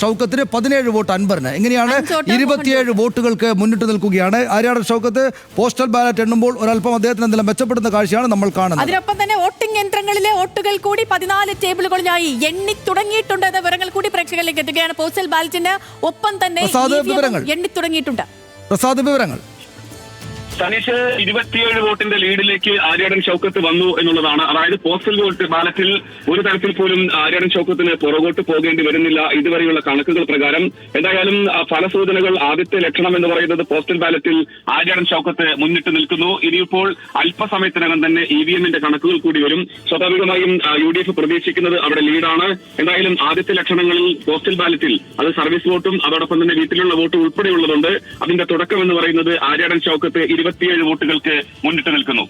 ഷൗക്കത്തിന് 17 vote അൻവറിന്. എങ്ങനെയാണ് 27 വോട്ടുകൾക്ക് മുന്നിട്ട് നിൽക്കുകയാണ് ആര്യാടൻ ഷൗക്കത്ത്. പോസ്റ്റൽ ബാലറ്റ് എണ്ണുമ്പോൾ ഒരല്പം അദ്ദേഹത്തിന് എന്തെങ്കിലും മെച്ചപ്പെടുന്ന കാഴ്ചയാണ് നമ്മൾ കാണുന്നത്. അതിനൊപ്പം തന്നെ വോട്ടിംഗ് യന്ത്രങ്ങളിലെ വോട്ടുകൾ കൂടി 14 ടേബിളുകളിലായി എണ്ണി തുടങ്ങിയിട്ടുണ്ട് എന്ന വിവരങ്ങൾ കൂടി പ്രേക്ഷകരിലേക്ക് എത്തുകയാണ്. പോസ്റ്റൽ ബാലറ്റിന് ഒപ്പം തന്നെ എണ്ണി തുടങ്ങിയിട്ടുണ്ട്. പ്രസാദ്, വിവരങ്ങൾ. സനീഷ്, 27 വോട്ടിന്റെ ലീഡിലേക്ക് ആര്യാടൻ ഷൗക്കത്ത് വന്നു എന്നുള്ളതാണ്. അതായത് പോസ്റ്റൽ വോട്ട് ബാലറ്റിൽ ഒരു തരത്തിൽ പോലും ആര്യാടൻ ഷൗക്കത്തിന് പുറകോട്ട് പോകേണ്ടി വരുന്നില്ല ഇതുവരെയുള്ള കണക്കുകൾ പ്രകാരം. എന്തായാലും ഫലസൂചനകൾ ആദ്യത്തെ ലക്ഷണം എന്ന് പറയുന്നത് പോസ്റ്റൽ ബാലറ്റിൽ ആര്യാടൻ ഷൗക്കത്ത് മുന്നിട്ട് നിൽക്കുന്നു. ഇനിയിപ്പോൾ അല്പസമയത്തിനകം തന്നെ EVM-ന്റെ കണക്കുകൾ കൂടി വരും. സ്വാഭാവികമായും UDF പ്രതീക്ഷിക്കുന്നത് അവിടെ ലീഡാണ്. എന്തായാലും ആദ്യത്തെ ലക്ഷണങ്ങളിൽ പോസ്റ്റൽ ബാലറ്റിൽ അത് സർവീസ് വോട്ടും അതോടൊപ്പം തന്നെ വീട്ടിലുള്ള വോട്ടും ഉൾപ്പെടെയുള്ളതുണ്ട്. അതിന്റെ തുടക്കം എന്ന് പറയുന്നത് ആര്യാടൻ ഷൗക്കത്ത് 27 വോട്ടുകൾക്ക് മുന്നിട്ട് നിൽക്കുന്നു.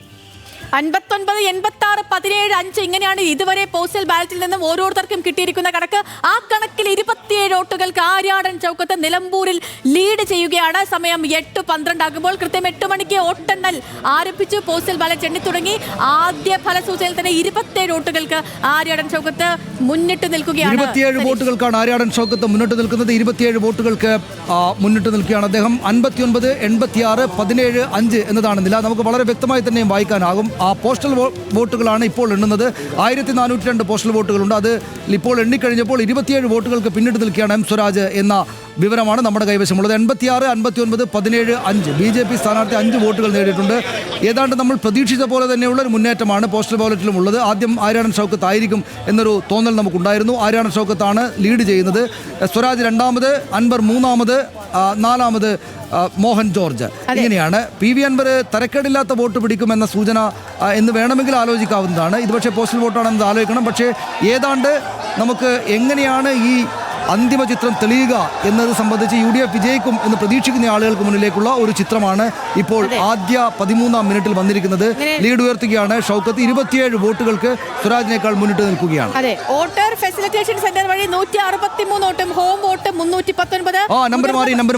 59, 86, 17, 5 ഇങ്ങനെയാണ് ഇതുവരെ പോസ്റ്റൽ ബാലറ്റിൽ നിന്നും ഓരോരുത്തർക്കും കിട്ടിയിരിക്കുന്ന കണക്ക്. ആ കണക്കിൽ 27 വോട്ടുകൾക്ക് ആര്യാടൻ ഷൗക്കത്ത് നിലമ്പൂരിൽ ലീഡ് ചെയ്യുകയാണ്. സമയം 8:12 ആകുമ്പോൾ കൃത്യം 8 മണിക്ക് വോട്ടെണ്ണൽ ആരംഭിച്ചു. പോസ്റ്റൽ ബാലറ്റ് എണ്ണി തുടങ്ങി. ആദ്യ ഫലസൂചനയിൽ തന്നെ 27 വോട്ടുകൾക്ക് ആര്യാടൻ ഷൗക്കത്ത് മുന്നിട്ട് നിൽക്കുകയാണ്. 27 വോട്ടുകൾക്കാണ് ആര്യാടൻ ഷൗക്കത്ത് മുന്നിട്ട് നിൽക്കുന്നത്. 27 വോട്ടുകൾക്ക് മുന്നിട്ട് നിൽക്കുകയാണ് അദ്ദേഹം. 59, 86, 17, 5 എന്നതാണ് നില. നമുക്ക് വളരെ വ്യക്തമായി തന്നെയും വായിക്കാനാകും. ആ പോസ്റ്റൽ വോട്ടുകളാണ് ഇപ്പോൾ എണ്ണുന്നത്. 1402 പോസ്റ്റൽ വോട്ടുകളുണ്ട്. അത് ഇപ്പോൾ എണ്ണിക്കഴിഞ്ഞപ്പോൾ 27 വോട്ടുകൾക്ക് പിന്നിട്ട് നിൽക്കുകയാണ് എം സ്വരാജ് എന്ന വിവരമാണ് നമ്മുടെ കൈവശമുള്ളത്. 86, 59, 17, 5 BJP സ്ഥാനാർത്ഥി 5 വോട്ടുകൾ നേടിയിട്ടുണ്ട്. ഏതാണ്ട് നമ്മൾ പ്രതീക്ഷിച്ച പോലെ തന്നെയുള്ള ഒരു മുന്നേറ്റമാണ് പോസ്റ്റൽ ബാലറ്റിലും ഉള്ളത്. ആദ്യം ആര്യാടൻ ഷൗക്കത്ത് ആയിരിക്കും എന്നൊരു തോന്നൽ നമുക്കുണ്ടായിരുന്നു. ആര്യാടൻ ഷൗക്കത്താണ് ലീഡ് ചെയ്യുന്നത്. സ്വരാജ് രണ്ടാമത്, അൻവർ മൂന്നാമത്, നാലാമത് മോഹൻ ജോർജ്. ഇങ്ങനെയാണ്. PV അൻവർ തരക്കേടില്ലാത്ത വോട്ട് പിടിക്കുമെന്ന സൂചന എന്ന് വേണമെങ്കിൽ ആലോചിക്കാവുന്നതാണ്. ഇത് പക്ഷേ പോസ്റ്റൽ വോട്ടാണെന്ന് ആലോചിക്കണം. പക്ഷേ ഏതാണ്ട് നമുക്ക് എങ്ങനെയാണ് ഈ അന്തിമ ചിത്രം തെളിയുക എന്നത് സംബന്ധിച്ച് UDF വിജയിക്കും എന്ന് പ്രതീക്ഷിക്കുന്ന ആളുകൾക്ക് മുന്നിലേക്കുള്ള ഒരു ചിത്രമാണ് ഇപ്പോൾ ആദ്യ 13-ാം മിനിറ്റിൽ വന്നിരിക്കുന്നത്. ലീഡ് ഉയർത്തുകയാണ് ഷൗക്കത്ത്. 27 വോട്ടുകൾക്ക് സ്വരാജിനേക്കാൾ മുന്നിട്ട് നിൽക്കുകയാണ്. അതെ, വോട്ടർ ഫെസിലിറ്റേഷൻ സെന്റർ വഴി 163 വോട്ടും ഹോം വോട്ട് 319. നമ്പർ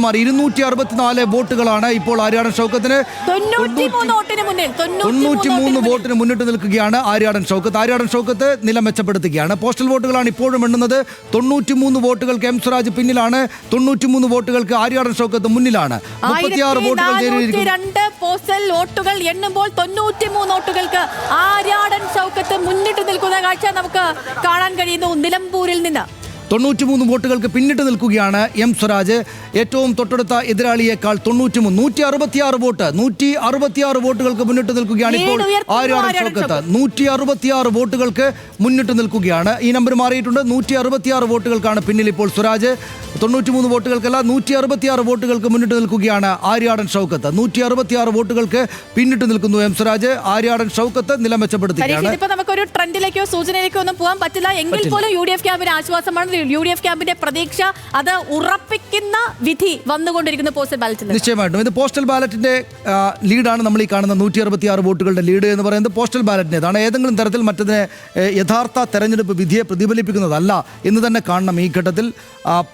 മാറി 264 വോട്ടുകളാണ് ഇപ്പോൾ ആര്യാടൻ ഷൗക്കത്തിന്. 93 വോട്ടിന് മുന്നിട്ട് നിൽക്കുകയാണ് ആര്യാടൻ ഷൗക്കത്ത്. ആര്യാടൻ ഷൗക്കത്ത് നില മെച്ചപ്പെടുത്തുകയാണ്. പോസ്റ്റൽ വോട്ടുകളാണ് ഇപ്പോഴും എണ്ണുന്നത്. 93 വോട്ടുകൾക്ക് എം സ്വരാജ് പിന്നിലാണ്. 93 വോട്ടുകൾക്ക് ആര്യാടൻ ഷൗക്കത്ത് മുന്നിലാണ്. 36 വോട്ടുകൾ നേടിയിരിക്കുന്നു. പോസ്റ്റൽ വോട്ടുകൾ എണ്ണുമ്പോൾ 93 വോട്ടുകൾക്ക് ആര്യാടൻ ഷൗക്കത്ത് മുന്നിട്ട് നിൽക്കുന്ന കാഴ്ച നമുക്ക് കാണാൻ കഴിയുന്നു നിലമ്പൂരിൽ നിന്ന്. 93 വോട്ടുകൾക്ക് പിന്നിട്ട് നിൽക്കുകയാണ് എം സ്വരാജ്. ഏറ്റവും തൊട്ടടുത്ത എതിരാളിയേക്കാൾ 166 വോട്ട് 166 വോട്ടുകൾക്ക് മുന്നിട്ട് നിൽക്കുകയാണ് ഇപ്പോൾ ആര്യാടൻ ഷൗക്കത്ത്. 166 വോട്ടുകൾക്ക് മുന്നിട്ട് നിൽക്കുകയാണ്. ഈ നമ്പർ മാറിയിട്ടുണ്ട്. 166 വോട്ടുകൾക്കാണ് പിന്നിൽ ഇപ്പോൾ സ്വരാജ്. 93 വോട്ടുകൾക്കല്ല, 166 വോട്ടുകൾക്ക് മുന്നിട്ട് നിൽക്കുകയാണ് ആര്യാടൻ ഷൗക്കത്ത്. 166 വോട്ടുകൾക്ക് പിന്നിട്ട് നിൽക്കുന്നു എം സ്വരാജ്. ആര്യാടൻ ഷൗക്കത്ത് നില മെച്ചപ്പെടുത്തുകയാണ്. ഇപ്പൊ നമുക്കൊരു ട്രെൻഡിലേക്കോ സൂചനയിലേക്കോ ഒന്നും പോകാൻ പറ്റില്ല. എങ്കിൽ പോലും UDF ക്യാമ്പിന് ആശ്വാസമാണ്. UDF ക്യാമ്പിന്റെ പ്രതീക്ഷ അത് ഉറപ്പിക്കുന്ന വിധി വന്നുകൊണ്ടിരിക്കുന്ന പോസ്റ്റൽ ബാലറ്റിൽ. നിശ്ചയമായിട്ടും ഇത് പോസ്റ്റൽ ബാലറ്റിന്റെ ലീഡാണ് നമ്മൾ ഈ കാണുന്ന 166 വോട്ടുകളുടെ ലീഡ് എന്ന് പറയുന്നത് പോസ്റ്റൽ ബാലറ്റിൻ്റെതാണ്. ഏതെങ്കിലും തരത്തിൽ മറ്റതിനെ യഥാർത്ഥ തെരഞ്ഞെടുപ്പ് വിധിയെ പ്രതിഫലിപ്പിക്കുന്നതല്ല എന്ന് തന്നെ കാണണം ഈ ഘട്ടത്തിൽ.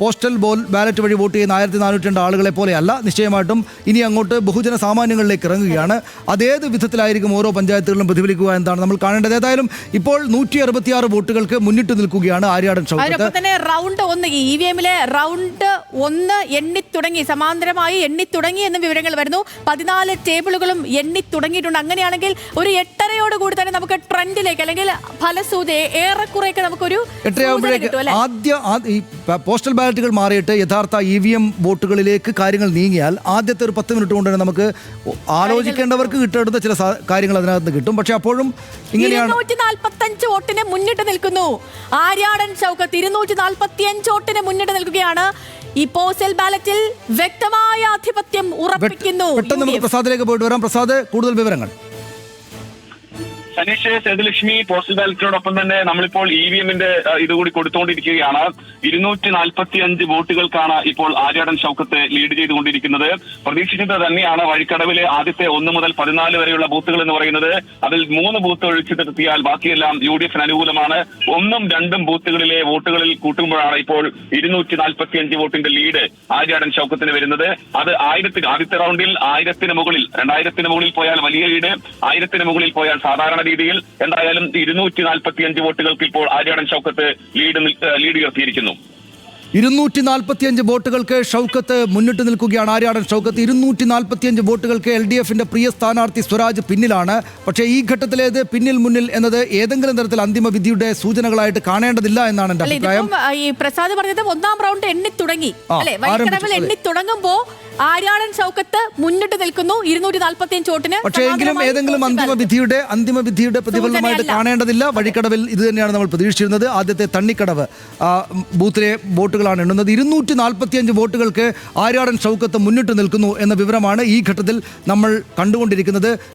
പോസ്റ്റൽ ബാലറ്റ് വഴി വോട്ട് ചെയ്യുന്ന 1402 ആളുകളെ പോലെയല്ല. നിശ്ചയമായിട്ടും ഇനി അങ്ങോട്ട് ബഹുജന സാമാന്യങ്ങളിലേക്ക് ഇറങ്ങുകയാണ്. അതേത് വിധത്തിലായിരിക്കും ഓരോ പഞ്ചായത്തുകളിലും പ്രതിഫലിക്കുക എന്നതാണ് നമ്മൾ കാണേണ്ടത്. ഏതായാലും ഇപ്പോൾ 166 വോട്ടുകൾക്ക് മുന്നിട്ട് നിൽക്കുകയാണ് ആര്യാടൻ ഷൗക്കത്ത്. റൗണ്ട് 1 EVM-ലെ റൗണ്ട് 1 എണ്ണി തുടങ്ങി, സമാന്തരമായി എണ്ണി തുടങ്ങി എന്ന വിവരങ്ങൾ വരുന്നു. 14 ടേബിളുകളും എണ്ണി തുടങ്ങിയിട്ടുണ്ട്. അങ്ങനെയാണെങ്കിൽ ഒരു 8:30 കൂടി തന്നെ നമുക്ക് ട്രെൻഡിലേക്ക് അല്ലെങ്കിൽ ഫലസൂചന ഏറെക്കുറെയൊക്കെ നമുക്കൊരു പോസ്റ്റൽ ബാലറ്റുകൾ മാറിയിട്ട് യഥാർത്ഥ EVM വോട്ടുകളിലേക്ക് കാര്യങ്ങൾ നീങ്ങിയാൽ ആദ്യത്തെ ഒരു 10 മിനിറ്റ് കൊണ്ട് തന്നെ നമുക്ക് ആലോചിക്കേണ്ടവർക്ക് കിട്ടേണ്ടുന്ന ചില കാര്യങ്ങൾ അതിനകത്ത് കിട്ടും. പക്ഷെ അപ്പോഴും ഇങ്ങനെയാണ്. 245 വോട്ടിന് മുന്നിട്ട് നിൽക്കുന്നു ആര്യാടൻ ഷൗക്കത്ത്. 245 വോട്ടിന് മുന്നിട്ട് നിൽക്കുകയാണ്. ഈ പോസ്റ്റൽ ബാലറ്റിൽ വ്യക്തമായ ആധിപത്യം ഉറപ്പിക്കുന്നു. പെട്ടെന്ന് നമുക്ക് പ്രസാദിലേക്ക് പോയിട്ട് വരാം. പ്രസാദ്, കൂടുതൽ വിവരങ്ങൾ. സനീഷ്, സേതുലക്ഷ്മി, പോസ്റ്റൽ ബാലറ്റിനോടൊപ്പം തന്നെ നമ്മളിപ്പോൾ EVM-ന്റെ ഇതുകൂടി കൊടുത്തുകൊണ്ടിരിക്കുകയാണ്. 245 വോട്ടുകൾക്കാണ് ഇപ്പോൾ ആര്യാടൻ ഷൗക്കത്ത് ലീഡ് ചെയ്തുകൊണ്ടിരിക്കുന്നത്. പ്രതീക്ഷിച്ചത് തന്നെയാണ്. വഴിക്കടവിലെ ആദ്യത്തെ 1 മുതൽ 14 വരെയുള്ള ബൂത്തുകൾ എന്ന് പറയുന്നത് അതിൽ 3 ബൂത്ത് ഒഴിച്ചു നിർത്തിയാൽ ബാക്കിയെല്ലാം UDF-ന് അനുകൂലമാണ്. 1ഉം 2ഉം ബൂത്തുകളിലെ വോട്ടുകളിൽ കൂട്ടുമ്പോഴാണ് ഇപ്പോൾ 245 വോട്ടിന്റെ ലീഡ് ആര്യാടൻ ഷൗക്കത്തിന് വരുന്നത്. അത് ആദ്യത്തെ റൗണ്ടിൽ 1000-ന് മുകളിൽ 2000-ന് മുകളിൽ പോയാൽ വലിയ ലീഡ്, 1000-ന് മുകളിൽ പോയാൽ സാധാരണ രീതിയിൽ. എന്തായാലും 245 വോട്ടുകൾക്ക് ഇപ്പോൾ ആര്യാടൻ ഷൗക്കത്ത് ലീഡ് ഉയർത്തിയിരിക്കുന്നു. 245 വോട്ടുകൾക്ക് ഷൗക്കത്ത് മുന്നിട്ട് നിൽക്കുകയാണ്. ആര്യാടൻ ഷൗക്കത്ത് 245 വോട്ടുകൾക്ക് LDFന്റെ പ്രിയ സ്ഥാനാർത്ഥി സ്വരാജ് പിന്നിലാണ്. പക്ഷേ ഈ ഘട്ടത്തിലേത് പിന്നിൽ മുന്നിൽ എന്നത് ഏതെങ്കിലും തരത്തിൽ അന്തിമ വിധിയുടെ സൂചനകളായിട്ട് കാണേണ്ടതില്ല എന്നാണ് എന്റെ അഭിപ്രായം. ഈ പ്രസാദ് പറഞ്ഞത് ഒന്നാം റൗണ്ട് എണ്ണി തുടങ്ങി അല്ലെ, വഴിക്കടവിൽ എണ്ണി തുടങ്ങുമ്പോ ആര്യാടൻ ഷൗക്കത്ത് മുന്നിട്ട് നിൽക്കുന്നു 245 വോട്ടിന്. പക്ഷേ എങ്കിലും ഏതെങ്കിലും അന്തിമ വിധിയുടെ പ്രതിഫലനമായിട്ട് കാണേണ്ടതില്ല. വഴിക്കടവിൽ ഇത് തന്നെയാണ് നമ്മൾ പ്രതീക്ഷിച്ചിരുന്നത്. ആദ്യത്തെ തണ്ണിക്കടവ് ബൂത്തിലെ വോട്ടുകളാണ് എണ്ണുന്നത്. 245 വോട്ടുകൾക്ക് ആര്യാടൻ ഷൗക്കത്ത് മുന്നിട്ട് നിൽക്കുന്നു എന്ന വിവരമാണ് ഈ ഘട്ടത്തിൽ നമ്മൾ കണ്ടുകൊണ്ടിരിക്കുന്നത്.